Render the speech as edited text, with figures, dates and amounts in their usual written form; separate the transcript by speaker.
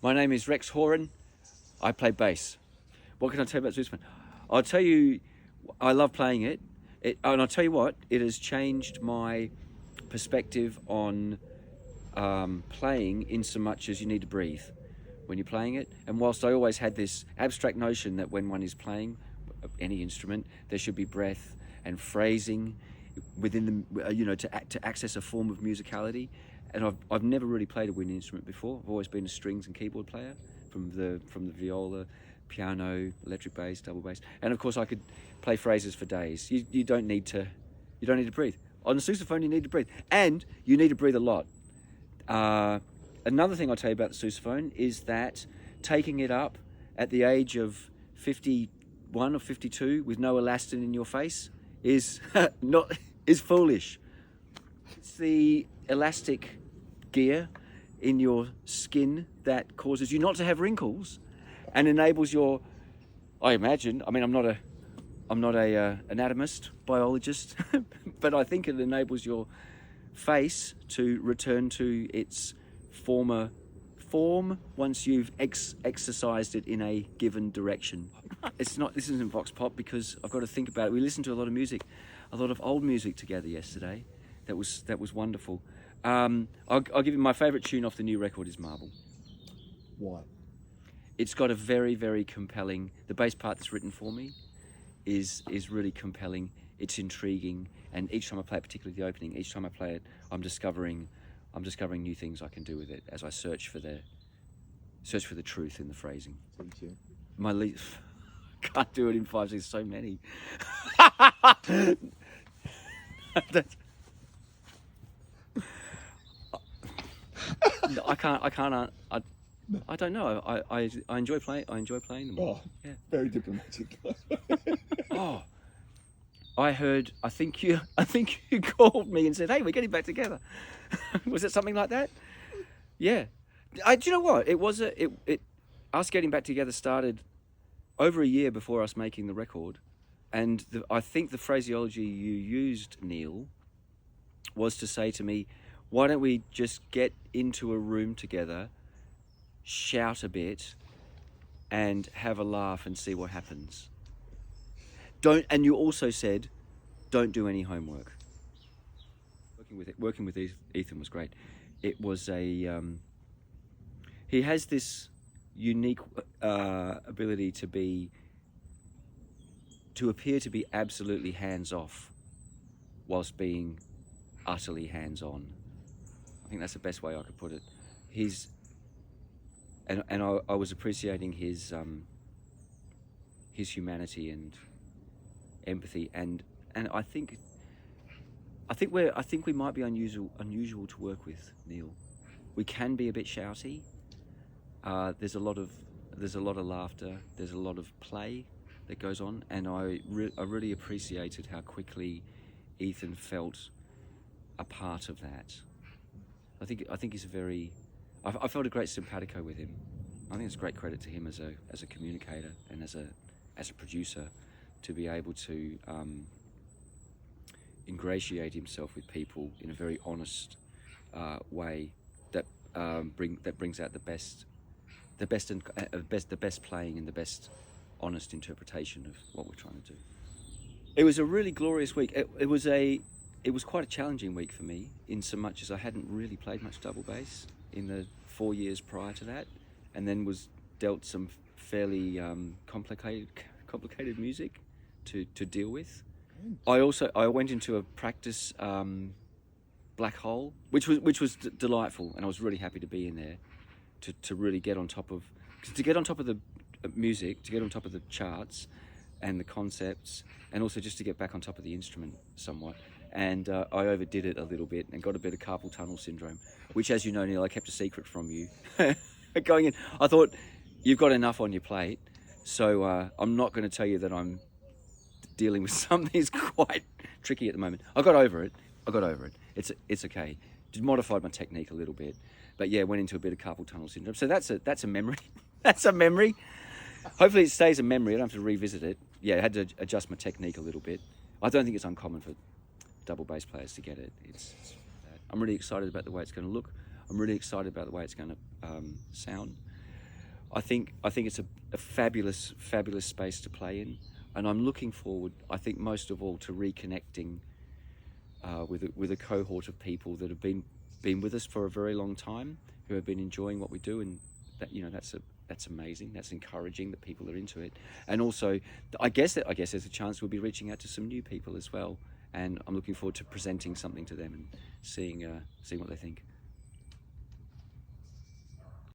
Speaker 1: My name is Rex Horan. I play bass. What can I tell you about sousaphone? I'll tell you, I love playing it. And I'll tell you what, it has changed my perspective on playing in so much as you need to breathe when you're playing it. And whilst I always had this abstract notion that when one is playing any instrument, there should be breath and phrasing within the, to access a form of musicality. And I've never really played a wind instrument before. I've always been a strings and keyboard player, from the viola, piano, electric bass, double bass, and of course I could play phrases for days. You don't need to breathe. On the sousaphone, you need to breathe, and you need to breathe a lot. Another thing I'll tell you about the sousaphone is that taking it up at the age of 51 or 52 with no elastin in your face is is foolish. It's the elastic gear in your skin that causes you not to have wrinkles and enables your, I imagine, I mean, I'm not a anatomist, biologist, but I think it enables your face to return to its former form once you've exercised it in a given direction. This isn't Vox Pop because I've got to think about it. We listened to a lot of music, a lot of old music together yesterday. That was wonderful. I'll give you my favourite tune off the new record is Marble.
Speaker 2: Why?
Speaker 1: It's got a very, very compelling, the bass part that's written for me is really compelling. It's intriguing, and each time I play it, particularly the opening, each time I play it, I'm discovering new things I can do with it as I search for the truth in the phrasing.
Speaker 2: Thank you.
Speaker 1: My can't do it in 5 seconds. So many. I can't. I don't know. I enjoy playing. I enjoy playing them.
Speaker 2: Oh,
Speaker 1: yeah.
Speaker 2: Very diplomatic.
Speaker 1: Oh, I heard. I think you called me and said, "Hey, we're getting back together." Was it something like that? Yeah. Do you know what? It was us getting back together started over a year before us making the record, and I think the phraseology you used, Neil, was to say to me, why don't we just get into a room together, shout a bit, and have a laugh and see what happens. And you also said, don't do any homework. Working with Ethan was great. It was he has this unique ability to appear to be absolutely hands-off whilst being utterly hands-on. I think that's the best way I could put it. I was appreciating his humanity and empathy, and I think we might be unusual to work with, Neil. We can be a bit shouty. There's a lot of laughter. There's a lot of play that goes on, and I really appreciated how quickly Ethan felt a part of that. I think he's I felt a great simpatico with him. I think it's a great credit to him as a communicator and as a producer to be able to ingratiate himself with people in a very honest way that brings out the best playing and the best honest interpretation of what we're trying to do. It was a really glorious week. It was quite a challenging week for me, in so much as I hadn't really played much double bass in the 4 years prior to that, and then was dealt some fairly complicated music to deal with. I went into a practice black hole, which was delightful, and I was really happy to be in there to really get on top of the music, to get on top of the charts and the concepts, and also just to get back on top of the instrument somewhat. And I overdid it a little bit and got a bit of carpal tunnel syndrome, which, as you know, Neil, I kept a secret from you. Going in, I thought, you've got enough on your plate, so I'm not going to tell you that I'm dealing with something that's quite tricky at the moment. I got over it. It's okay. Just modified my technique a little bit, but yeah, went into a bit of carpal tunnel syndrome. So that's a memory. That's a memory. Hopefully it stays a memory. I don't have to revisit it. Yeah, I had to adjust my technique a little bit. I don't think it's uncommon for double bass players to get it. I'm really excited about the way it's going to look. I'm really excited about the way it's going to sound. I think it's a fabulous space to play in, and I'm looking forward. I think most of all to reconnecting with a cohort of people that have been with us for a very long time, who have been enjoying what we do, and that that's amazing. That's encouraging that people are into it, and also I guess there's a chance we'll be reaching out to some new people as well, and I'm looking forward to presenting something to them and seeing what they think.